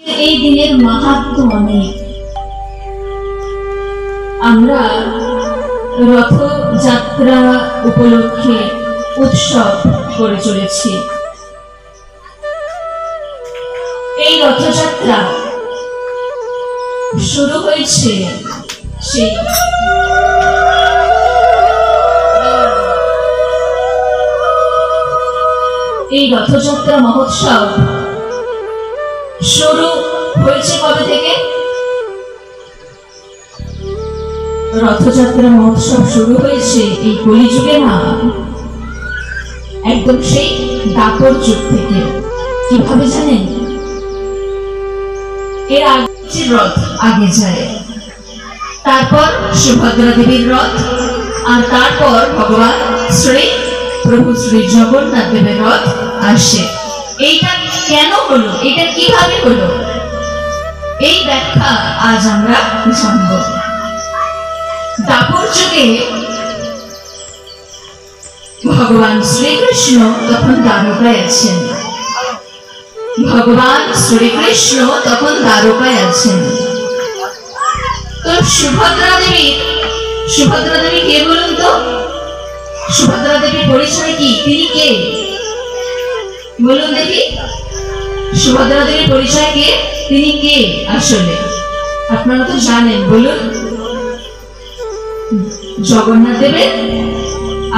এই দিনের মাহাত্ম্য অনেক। আমরা রথযাত্রা উপলক্ষে উৎসব করে চলেছি। এই রথযাত্রা শুরু হয়েছে সেই এই রথযাত্রা মহোৎসব শুরু হয়েছে কবে থেকে? রথযাত্রা মহোৎসব শুরু হয়েছে এই কলিযুগে না, একদম সেই দাপর যুগ থেকে। কিভাবে জানেন? এর আগে রথ আগে যায়, তারপর সুভদ্রা দেবীর রথ, আর তারপর ভগবান প্রভু শ্রী জগন্নাথ দেবের রথ আসে। এইটা কেন হলো, এটা কিভাবে হলো, এই ব্যাখ্যা আজ আমরা জানব। দাপর যুগে ভগবান শ্রীকৃষ্ণ তখন দ্বারকায় আছেন। ভগবান শ্রীকৃষ্ণ তখন দ্বারকায় আছেন। তো সুভদ্রা দেবী কে বলুন তো? সুভদ্রা দেবীর পরিচয় কি? তিনি কে বলুন দেখি? সুভদ্রা দেবীর পরিচয় কে? তিনি কে আসলে? আপনারা তো জানেন, বলুন। জগন্নাথ দেবের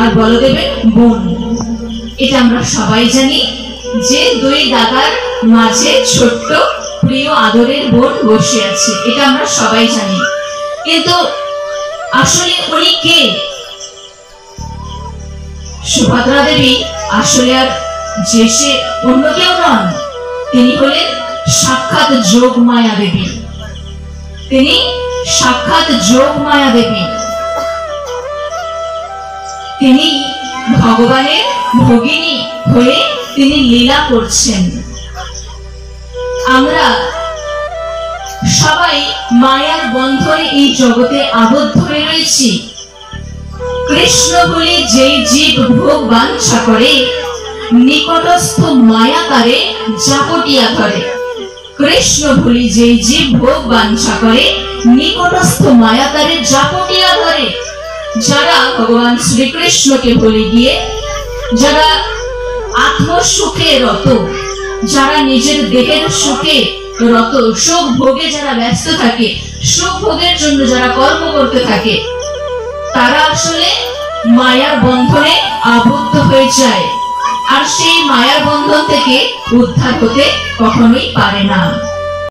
আর বলদেবের বোন। এটা আমরা সবাই জানি যে দুই দাদার মাঝে ছোট্ট প্রিয় আদরের বোন বসে আছে, এটা আমরা সবাই জানি। কিন্তু আসলে উনি কে? সুভদ্রা দেবী আসলে আর যে সে অন্য কেউ নন, তিনি হলেন সাক্ষাৎ যোগমায়া দেবী। তিনি সাক্ষাৎ যোগমায়া দেবী। তিনি ভগবানের ভগিনী হয়ে তিনি লীলা করছেন। আমরা সবাই মায়ার বন্ধনে এই জগতে আবদ্ধ হয়ে রয়েছি। কৃষ্ণ বলে যেই জীব ভোগ বাঞ্ছা করে, নিকটস্থ মায়া তারে জাপটিয়া ধরে। কৃষ্ণ বলে যেই জীব ভোগ বাঞ্ছা করে, নিকটস্থ মায়া তারে জাপটিয়া ধরে। যারা ভগবান শ্রীকৃষ্ণকে ভুলে গিয়ে, যারা আত্মসুখে রত, যারা নিজের দেহের সুখে রত, সুখ ভোগে যারা ব্যস্ত থাকে, সুখ ভোগের জন্য যারা কর্ম করতে থাকে, তারা আসলে মায়ার বন্ধনে আবদ্ধ হয়ে যায়, আর সেই মায়ার বন্ধন থেকে উদ্ধার হতে কখনোই পারে না।